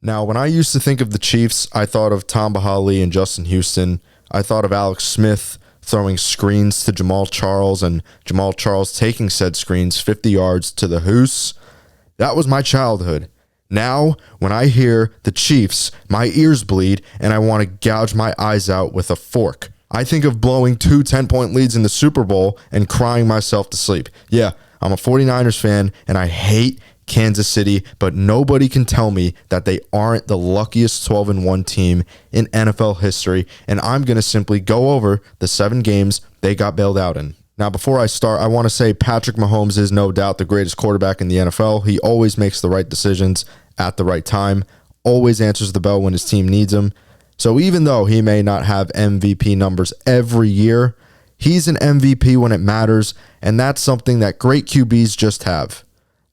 Now, when I used to think of the Chiefs, I thought of Tom Bahali and Justin Houston. I thought of Alex Smith throwing screens to Jamal Charles and Jamal Charles taking said screens 50 yards to the hoose. That was my childhood. Now, when I hear the Chiefs, my ears bleed and I want to gouge my eyes out with a fork. I think of blowing 2 10-point leads in the Super Bowl and crying myself to sleep. Yeah, I'm a 49ers fan and I hate Kansas City, but nobody can tell me that they aren't the luckiest 12-1 team in NFL history, and I'm going to simply go over the 7 games they got bailed out in. Now, before I start, I want to say Patrick Mahomes is no doubt the greatest quarterback in the NFL. He always makes the right decisions at the right time, always answers the bell when his team needs him. So even though he may not have MVP numbers every year, he's an MVP when it matters, and that's something that great QBs just have.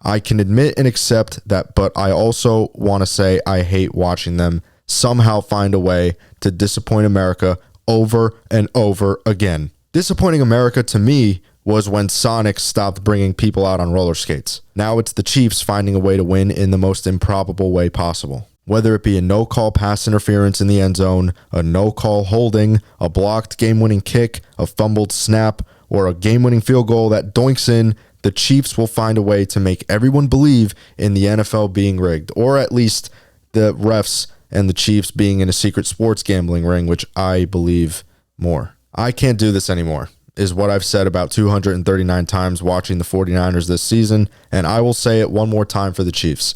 I can admit and accept that, but I also want to say I hate watching them somehow find a way to disappoint America over and over again. Disappointing America to me was when Sonic stopped bringing people out on roller skates. Now it's the Chiefs finding a way to win in the most improbable way possible. Whether it be a no-call pass interference in the end zone, a no-call holding, a blocked game-winning kick, a fumbled snap, or a game-winning field goal that doinks in, the Chiefs will find a way to make everyone believe in the NFL being rigged, or at least the refs and the Chiefs being in a secret sports gambling ring, which I believe more. I can't do this anymore, is what I've said about 239 times watching the 49ers this season, and I will say it one more time for the Chiefs.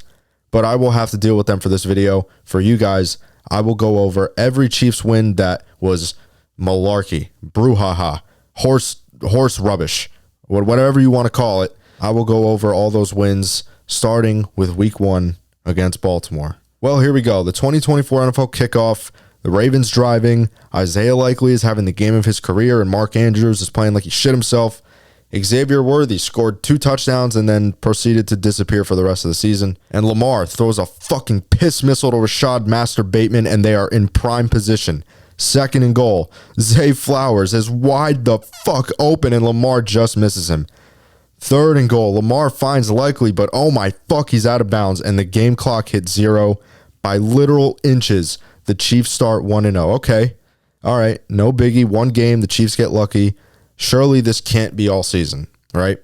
But I will have to deal with them for this video. For you guys, I will go over every Chiefs win that was malarkey, brouhaha, horse rubbish, whatever you want to call it. I will go over all those wins, starting with week 1 against Baltimore. Well, here we go. The 2024 NFL kickoff. The Ravens driving. Isaiah Likely is having the game of his career, and Mark Andrews is playing like he shit himself. Xavier Worthy scored 2 touchdowns and then proceeded to disappear for the rest of the season. And Lamar throws a fucking piss missile to Rashad Master Bateman, and they are in prime position. 2nd and goal. Zay Flowers is wide the fuck open, and Lamar just misses him. 3rd and goal. Lamar finds Likely, but oh my fuck, he's out of bounds, and the game clock hits 0 by literal inches. The Chiefs start 1-0. Okay. All right. No biggie. 1 game. The Chiefs get lucky. Surely this can't be all season, right?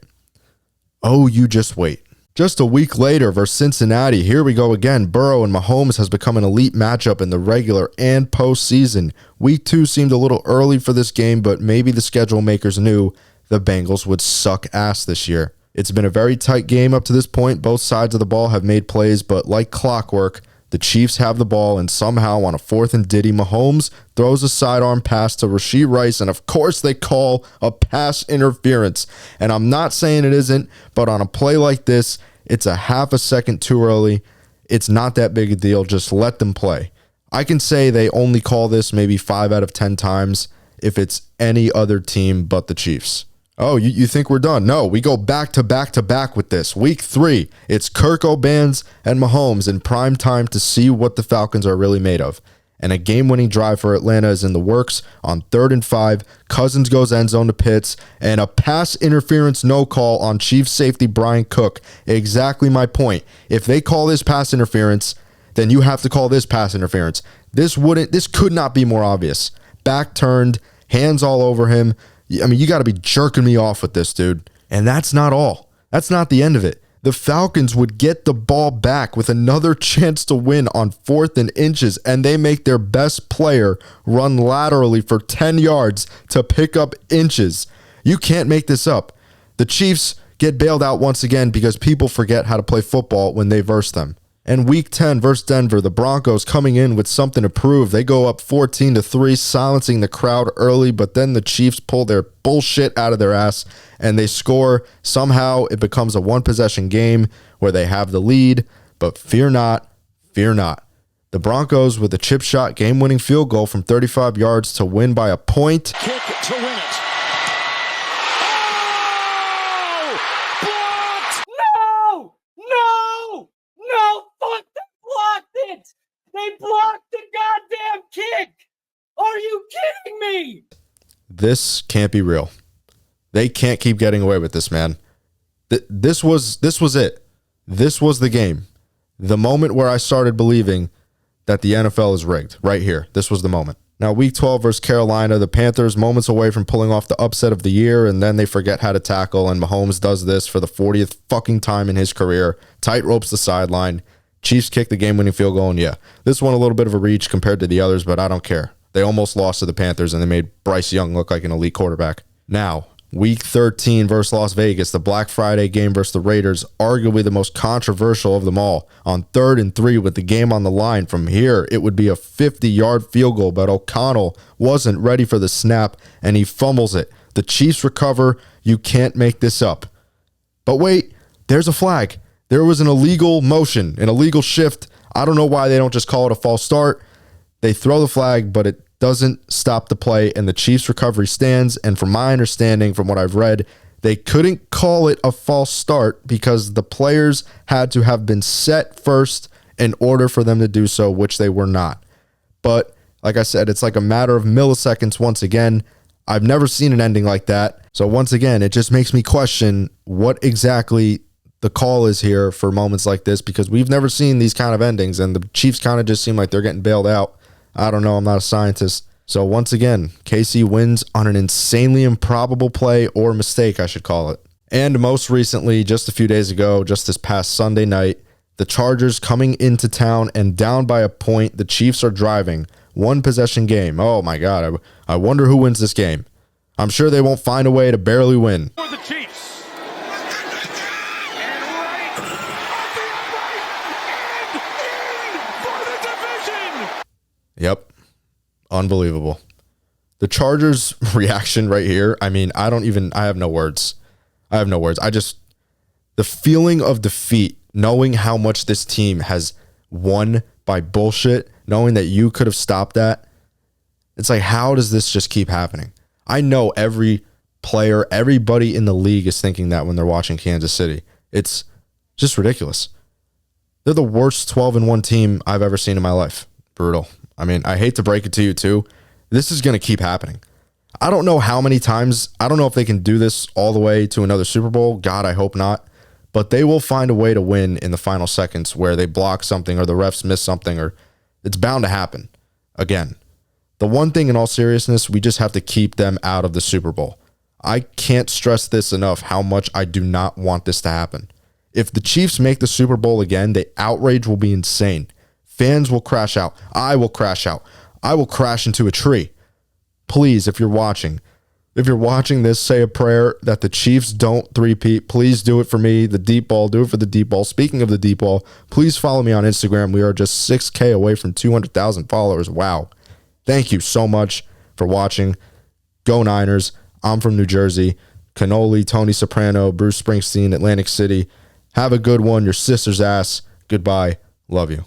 Oh, you just wait. Just a week later versus Cincinnati, here we go again. Burrow and Mahomes has become an elite matchup in the regular and postseason. Week 2 seemed a little early for this game, but maybe the schedule makers knew the Bengals would suck ass this year. It's been a very tight game up to this point. Both sides of the ball have made plays, but like clockwork, the Chiefs have the ball, and somehow on a 4th and Diddy, Mahomes throws a sidearm pass to Rashee Rice, and of course they call a pass interference. And I'm not saying it isn't, but on a play like this, it's a half a second too early. It's not that big a deal. Just let them play. I can say they only call this maybe 5 out of 10 times if it's any other team but the Chiefs. Oh, you think we're done? No, we go back to back to back with this. Week 3, it's Kirk O'Bans and Mahomes in prime time to see what the Falcons are really made of. And a game-winning drive for Atlanta is in the works on 3rd and 5. Cousins goes end zone to Pitts, and a pass interference no call on Chiefs safety Brian Cook. Exactly my point. If they call this pass interference, then you have to call this pass interference. This could not be more obvious. Back turned, hands all over him. I mean, you got to be jerking me off with this, dude. And that's not all. That's not the end of it. The Falcons would get the ball back with another chance to win on 4th and inches, and they make their best player run laterally for 10 yards to pick up inches. You can't make this up. The Chiefs get bailed out once again because people forget how to play football when they verse them. And week 10 versus Denver, the Broncos coming in with something to prove. They go up 14-3, silencing the crowd early, but then the Chiefs pull their bullshit out of their ass and they score. Somehow it becomes a 1-possession game where they have the lead, but fear not, fear not. The Broncos with a chip shot game-winning field goal from 35 yards to win by a point. Kick to win it. They blocked the goddamn kick! Are you kidding me? This can't be real. They can't keep getting away with this, man. This was it. This was the game. The moment where I started believing that the NFL is rigged right here. This was the moment. Now, week 12 versus Carolina, the Panthers moments away from pulling off the upset of the year, and then they forget how to tackle, and Mahomes does this for the 40th fucking time in his career. Tight ropes the sideline. Chiefs kick the game-winning field goal, and yeah, this one a little bit of a reach compared to the others, but I don't care. They almost lost to the Panthers, and they made Bryce Young look like an elite quarterback. Now, week 13 versus Las Vegas, the Black Friday game versus the Raiders, arguably the most controversial of them all. On 3rd and 3 with the game on the line, from here, it would be a 50-yard field goal, but O'Connell wasn't ready for the snap, and he fumbles it. The Chiefs recover. You can't make this up. But wait, there's a flag. There was an illegal motion, an illegal shift. I don't know why they don't just call it a false start. They throw the flag, but it doesn't stop the play, and the Chiefs' recovery stands. And from my understanding, from what I've read, they couldn't call it a false start because the players had to have been set first in order for them to do so, which they were not. But like I said, it's like a matter of milliseconds once again. I've never seen an ending like that. So once again, it just makes me question what exactly the call is here for moments like this, because we've never seen these kind of endings, and the Chiefs kind of just seem like they're getting bailed out. I don't know. I'm not a scientist. So once again, KC wins on an insanely improbable play, or mistake, I should call it. And most recently, just a few days ago, just this past Sunday night, the Chargers coming into town and down by a point. The Chiefs are driving. One possession game. Oh my God. I wonder who wins this game. I'm sure they won't find a way to barely win. For the Chiefs. Yep. Unbelievable. The Chargers' reaction right here, I mean, I have no words. The feeling of defeat, knowing how much this team has won by bullshit, knowing that you could have stopped that. It's like, how does this just keep happening? I know every player, everybody in the league is thinking that when they're watching Kansas City. It's just ridiculous. They're the worst 12-1 team I've ever seen in my life. Brutal. I mean, I hate to break it to you too. This is going to keep happening. I don't know how many times. I don't know if they can do this all the way to another Super Bowl. God, I hope not. But they will find a way to win in the final seconds where they block something or the refs miss something, or it's bound to happen. Again, the one thing in all seriousness, we just have to keep them out of the Super Bowl. I can't stress this enough how much I do not want this to happen. If the Chiefs make the Super Bowl again, the outrage will be insane. Fans will crash out. I will crash out. I will crash into a tree. Please, if you're watching this, say a prayer that the Chiefs don't three-peat. Please do it for me. The deep ball, do it for the deep ball. Speaking of the deep ball, please follow me on Instagram. We are just 6K away from 200,000 followers. Wow. Thank you so much for watching. Go Niners. I'm from New Jersey. Cannoli, Tony Soprano, Bruce Springsteen, Atlantic City. Have a good one. Your sister's ass. Goodbye. Love you.